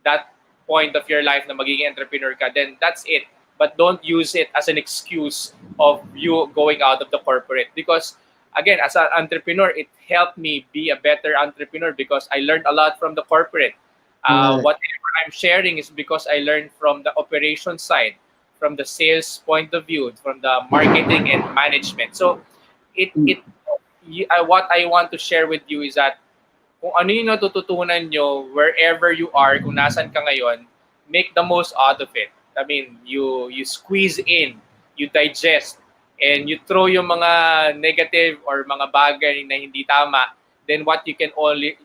[SPEAKER 4] that point of your life na magiging entrepreneur ka, then that's it. But don't use it as an excuse of you going out of the corporate. Because again, as an entrepreneur, it helped me be a better entrepreneur because I learned a lot from the corporate. Whatever I'm sharing is because I learned from the operation side, from the sales point of view, from the marketing and management. So what I want to share with you is that kung ano yung natututunan nyo wherever you are, kung nasan ka ngayon, make the most out of it. I mean, you squeeze in, you digest, and you throw yung mga negative or mga bagay na hindi tama, then what you can only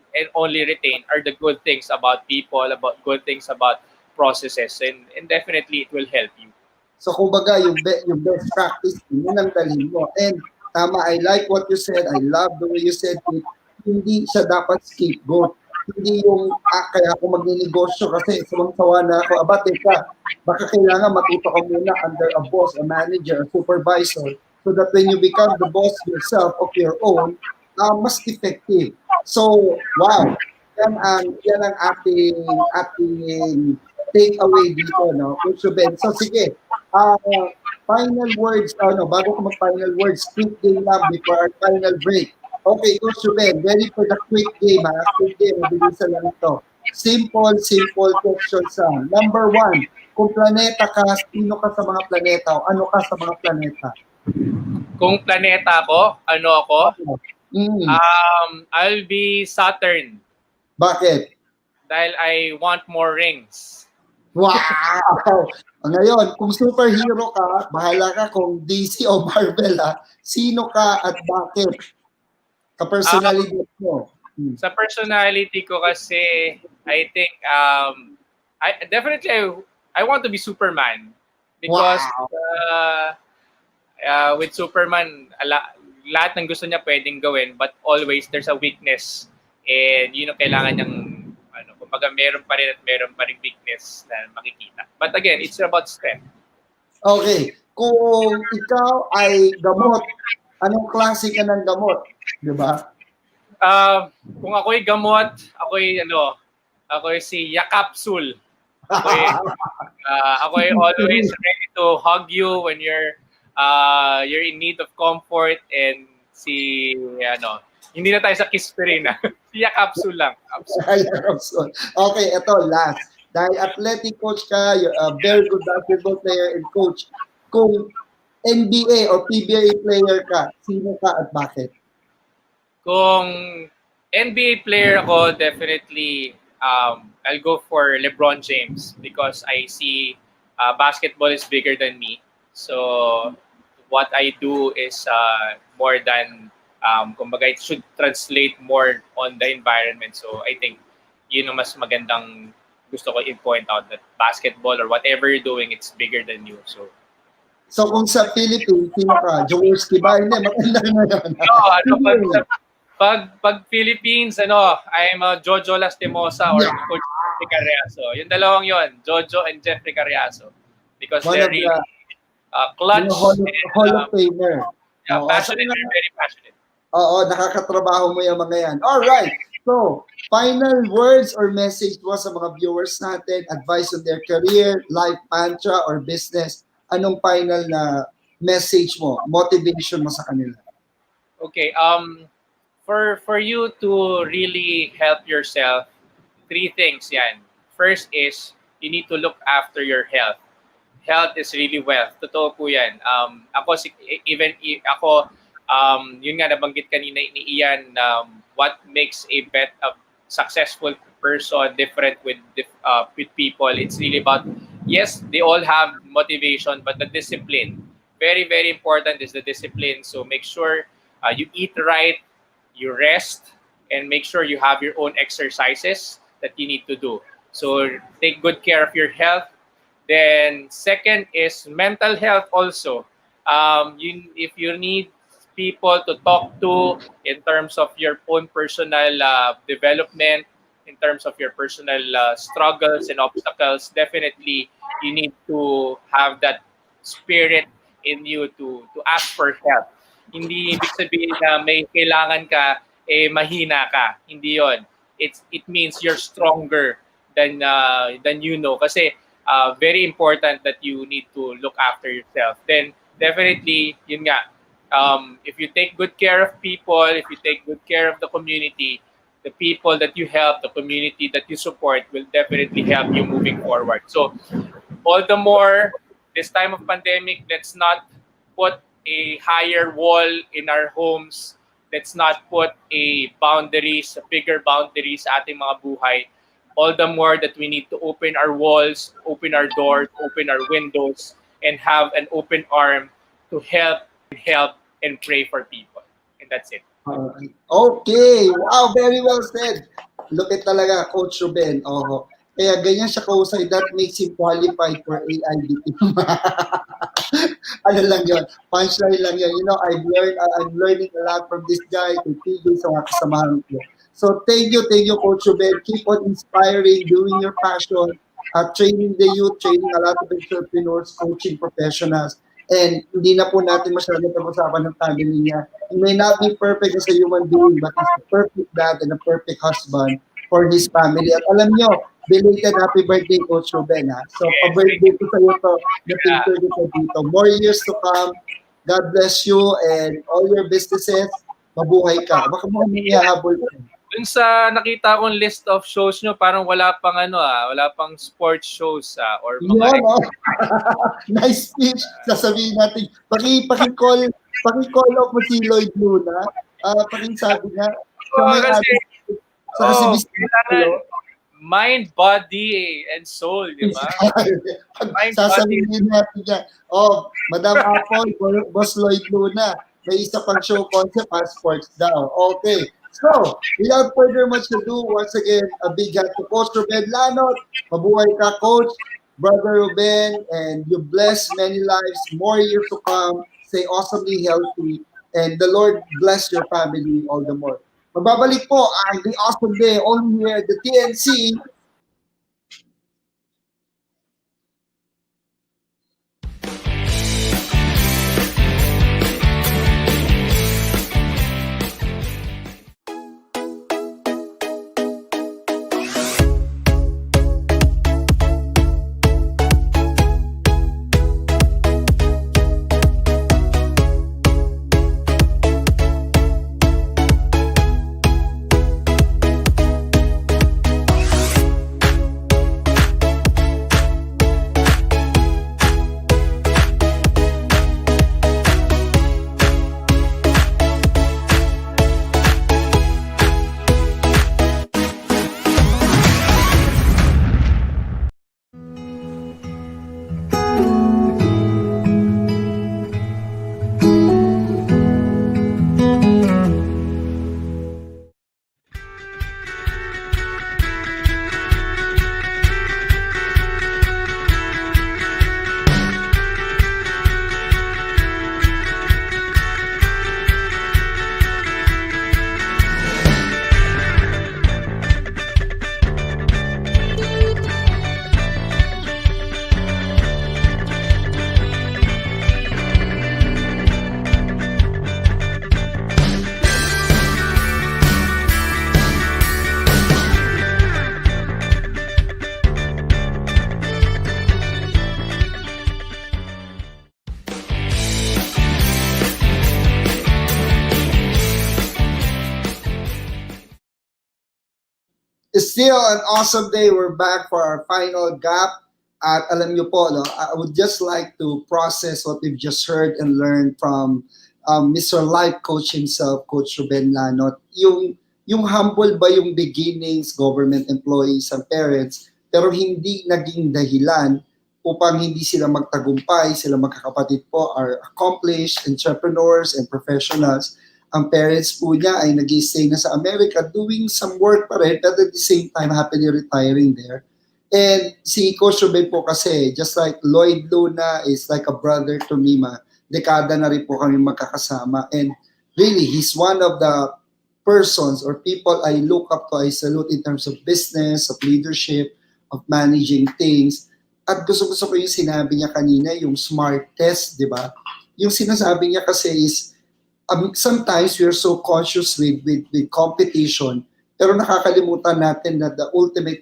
[SPEAKER 4] retain are the good things about people, about good things about processes, and definitely it will help you.
[SPEAKER 3] So kumbaga, yung best practice, yun ang dalhin mo. And tama, I like what you said. I love the way you said it. Hindi siya dapat scapegoat. Hindi yung, kaya ako magninegosyo kasi sawang-sawa na ako. Teka, baka kailangan matuto ka muna under a boss, a manager, a supervisor, so that when you become the boss yourself of your own, mas effective. So, wow. Yan ang ating take away dito, no? Coach Ruben. So, sige. Final words, bago ko mag-final words, quick game lang before our final break. Okay, Coach Ruben, ready for the quick game, ha? Quick game, mabilisan lang ito. Simple questions lang. Number 1, kung planeta ka, sino ka sa mga planeta o ano ka sa mga planeta?
[SPEAKER 4] Kung planeta ako, ano ako? I'll be Saturn.
[SPEAKER 3] Bakit?
[SPEAKER 4] Dahil I want more rings.
[SPEAKER 3] Wow! Ngayon, kung superhero ka, bahala ka kung DC o Marvel, ha? Sino ka at bakit? Ka-personality mo.
[SPEAKER 4] Sa personality ko kasi, I think, I want to be Superman. Because with Superman, lahat ng gusto niya pwedeng gawin, but always there's a weakness. And yun ang kailangan niyang, kumbaga meron pa rin weakness na makikita. But again, it's about strength.
[SPEAKER 3] Okay. Kung ikaw ay gamot, anong klase ka ng gamot? Di ba?
[SPEAKER 4] Kung ako'y gamot, ako'y si Yakapsul. Ako'y always ready to hug you when you're in need of comfort, and hindi na tayo sa kispirin. Si Yakapsul lang.
[SPEAKER 3] Yakapsul. Okay, ito last. Dahil athletic coach ka, you're a very good basketball player and coach. Kung NBA or PBA player ka, sino ka at bakit?
[SPEAKER 4] Kung NBA player ako, definitely I'll go for LeBron James because I see basketball is bigger than me. So what I do is more than kumbaga it should translate more on the environment. So I think yun ang mas magandang gusto ko i-point out, that basketball or whatever you're doing, it's bigger than you.
[SPEAKER 3] So kung sa Philippines, sino ka? Jaworski ba? Hindi, matanda na yan.
[SPEAKER 4] Pag Philippines, I'm Jojo Lastimosa or Coach Jeffrey Carriazo. Yung dalawang yon, Jojo and Jeffrey Carriazo. Because they're really clutch.
[SPEAKER 3] Hall of Famer.
[SPEAKER 4] Passionate, very passionate.
[SPEAKER 3] Oo, nakakatrabaho mo yung mga yan. Alright. So, final words or message mo sa mga viewers natin, advice on their career, life mantra, or business. Anong final na message mo, motivation mo sa kanila?
[SPEAKER 4] Okay, for you to really help yourself, 3 things yan. First is, you need to look after your health. Health is really wealth. Totoo po yan. Yun nga nabanggit kanina ni Ian, what makes a successful person different with people. It's really about, yes, they all have motivation, but the discipline very, very important is the discipline. So make sure you eat right, you rest, and make sure you have your own exercises that you need to do. So take good care of your health. Then second is mental health also. If you need people to talk to in terms of your own personal development, in terms of your personal struggles and obstacles, definitely you need to have that spirit in you to ask for help. Hindi ibig sabihin na may kailangan ka, mahina ka. Hindi yon. It means you're stronger than you know. Kasi very important that you need to look after yourself. Then definitely, yun nga, if you take good care of people, if you take good care of the community, the people that you help, the community that you support will definitely help you moving forward. So all the more, this time of pandemic, let's not put a higher wall in our homes. Let's not put a bigger boundaries sa ating mga buhay. All the more that we need to open our walls, open our doors, open our windows, and have an open arm to help, and pray for people. And that's it.
[SPEAKER 3] Okay. Wow, very well said. Look at talaga, Coach Ruben. Oh, kaya ganyan siya kausay. That makes him qualified for AIBT. Ano lang yun? Punchline lang yun. You know, I'm learning a lot from this guy, kay PJ, sa mga kasamahan ko. So thank you, Coach Ruben. Keep on inspiring, doing your passion, training the youth, training a lot of entrepreneurs, coaching professionals. And hindi na po natin masyadong pag-usapan ng family niya. He may not be perfect as a human being, but he's a perfect dad and a perfect husband for his family. At alam nyo, belated happy birthday, Coach Ruben. Ha? So, pa-birthday ko sa iyo to, na picture ko dito. More years to come. God bless you and all your businesses. Mabuhay ka. Baka mo niyahabol ka.
[SPEAKER 4] Dun sa nakita kong list of shows nyo, parang wala pang wala pang sports shows or mga
[SPEAKER 3] yun, oh. Nice speech. Sasabihin natin, paki-call off mo si Lloyd Luna. Pakisabi nga.
[SPEAKER 4] Kasi mind, body, and soul, di ba?
[SPEAKER 3] Sasabihin natin yan. Oh, Madam Apple, Boss Lloyd Luna, may isa pang show concept, sports daw. Okay. So, without further much ado, once again, a big hand to Coach Ruben Lanot. Mabuhay ka, Coach, Brother Ruben, and you bless many lives, more years to come. Stay awesomely healthy, and the Lord bless your family all the more. Magbabalik po ang The Awesome Day only here at the TNC. It's still an awesome day. We're back for our final gap. At alam niyo po, no, I would just like to process what we've just heard and learned from Mr. Life Coach himself, Coach Ruben Lanot. Yung humble ba yung beginnings, government employees and parents, pero hindi naging dahilan upang hindi sila magtagumpay, sila magkakapatid po are accomplished entrepreneurs and professionals. Ang parents po niya ay nag-stay na sa America doing some work pa rin, but at the same time happily retiring there. And si Coach Ruben po kasi, just like Lloyd Luna is like a brother to me, dekada na rin po kami magkakasama. And really, he's one of the persons or people I look up to, I salute in terms of business, of leadership, of managing things. At gusto ko yung sinabi niya kanina, yung smart test, di ba? Yung sinasabi niya kasi is, sometimes we are so conscious with competition, pero nakakalimutan natin na the ultimate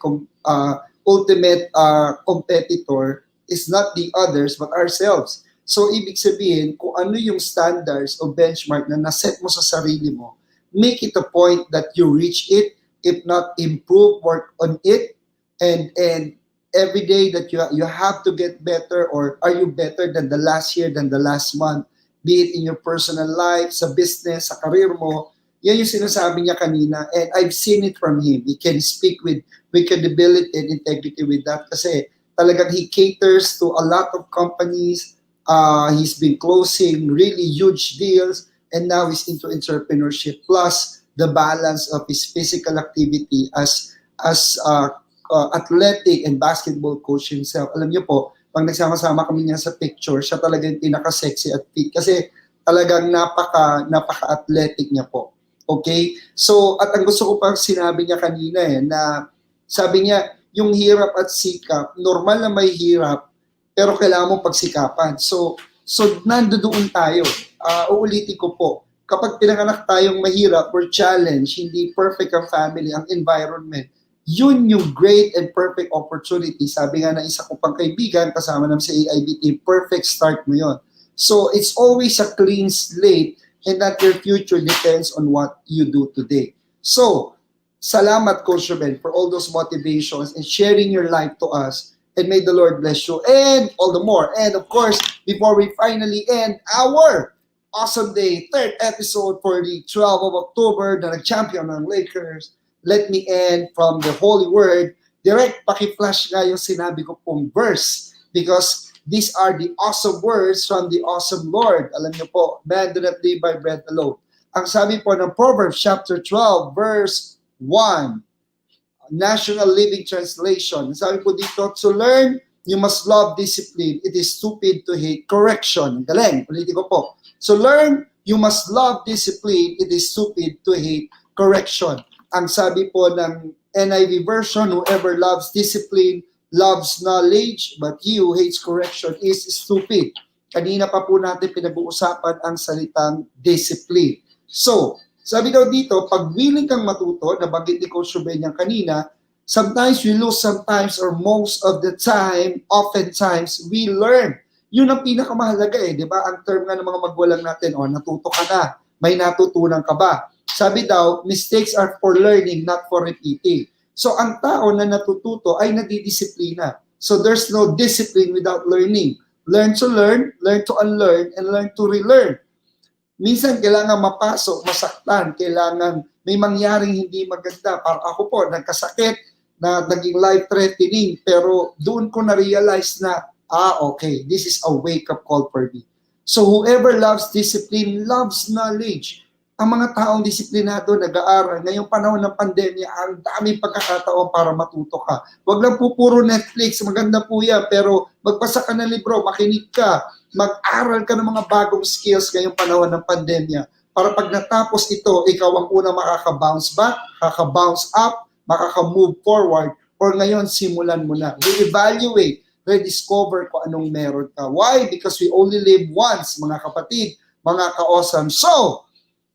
[SPEAKER 3] competitor is not the others but ourselves. So ibig sabihin, kung ano yung standards o benchmark na naset mo sa sarili mo, make it a point that you reach it, if not improve, work on it, and every day that you have to get better, or are you better than the last year, than the last month, be it in your personal life, sa business, sa career mo. Yan yung sinasabi niya kanina, and I've seen it from him. He can speak with credibility and integrity with that kasi talagang he caters to a lot of companies. He's been closing really huge deals, and now he's into entrepreneurship, plus the balance of his physical activity as athletic and basketball coach himself. Alam niyo po, pag nagsama-sama kami niya sa picture, siya talaga yung pinaka-sexy at fit kasi talagang napaka-athletic niya po. Okay? So, at ang gusto ko pang sinabi niya kanina na sabi niya, yung hirap at sikap, normal na may hirap, pero kailangan mong pagsikapan. So nandoon tayo. Uulitin ko po, kapag pinanganak tayong mahirap or challenge, hindi perfect ang family, ang environment, yun yung great and perfect opportunity. Sabi nga ng isa ko pang kaibigan, kasama naman sa AIB team, perfect start mo yun. So it's always a clean slate, and that your future depends on what you do today. So, salamat Coach Ruben for all those motivations and sharing your life to us. And may the Lord bless you and all the more. And of course, before we finally end our awesome day, third episode for the 12th of October na nag-champion ng Lakers, let me end from the Holy Word. Direct paki-flash nga yung sinabi ko pong verse because these are the awesome words from the awesome Lord. Alam niyo po, man do not live by bread alone. Ang sabi po ng Proverbs chapter 12, verse 1, National Living Translation. Sabi po dito, to learn, you must love discipline. It is stupid to hate correction. Galing, ulitin ko po. So learn, you must love discipline. It is stupid to hate correction. Ang sabi po ng NIV version, whoever loves discipline loves knowledge, but he who hates correction is stupid. Kanina pa po natin pinag-uusapan ang salitang discipline. So, sabi daw dito, pag willing kang matuto, nabanggit ni Coach Ruben yan kanina, sometimes we lose, sometimes or most of the time, oftentimes, we learn. Yun ang pinakamahalaga di ba? Ang term nga ng mga magulang natin, natuto ka na, may natutunan ka ba? Sabi daw, mistakes are for learning, not for repeating. So ang tao na natututo ay nadidisiplina. So there's no discipline without learning. Learn to unlearn, and learn to relearn. Minsan kailangan mapasok, masaktan, kailangan may mangyaring hindi maganda. Para ako po, nagkasakit, na naging life-threatening, pero doon ko na-realize na, okay, this is a wake-up call for me. So whoever loves discipline, loves knowledge. Ang mga taong disiplinado, nag-aaral, ngayong panahon ng pandemya, ang daming pagkakataon para matuto ka. Huwag lang po puro Netflix, maganda po yan, pero magbasa ka ng libro, makinig ka, mag-aral ka ng mga bagong skills ngayong panahon ng pandemya. Para pag natapos ito, ikaw ang unang makaka-bounce back, makaka-bounce up, makaka-move forward, or ngayon simulan mo na. Re-evaluate, rediscover kung anong meron ka. Why? Because we only live once, mga kapatid, mga ka-awesome. So,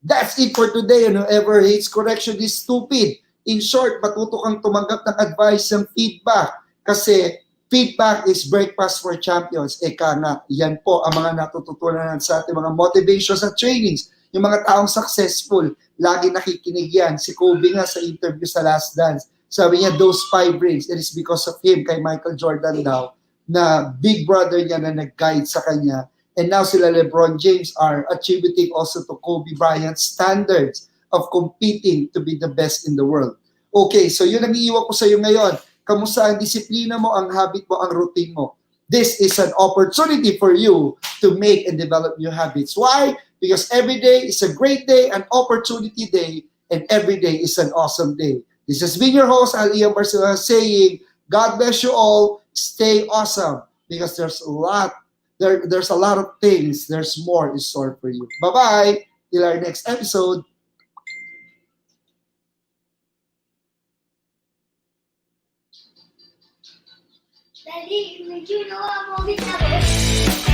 [SPEAKER 3] that's it for today. And whoever hates correction is stupid. In short, matuto kang tumanggap ng advice and feedback. Kasi feedback is breakfast for champions. Eka nga, yan po ang mga natututunan sa ating mga motivations at trainings. Yung mga taong successful, lagi nakikinig yan. Si Kobe nga sa interview sa Last Dance, sabi niya, those 5 rings, it is because of him, kay Michael Jordan daw, na big brother niya na nag-guide sa kanya. And now sila LeBron James are attributing also to Kobe Bryant's standards of competing to be the best in the world. Okay, so yun ang iiwan ko sa iyo ngayon. Kamusta ang disiplina mo, ang habit mo, ang routine mo? this is an opportunity for you to make and develop new habits. Why? Because every day is a great day, an opportunity day, and every day is an awesome day. This has been your host, Aliyah Barcelona, saying, God bless you all. Stay awesome, because there's a lot of things. There's more in store for you. Bye-bye. Till our next episode.
[SPEAKER 5] Daddy, medyo nawa mo na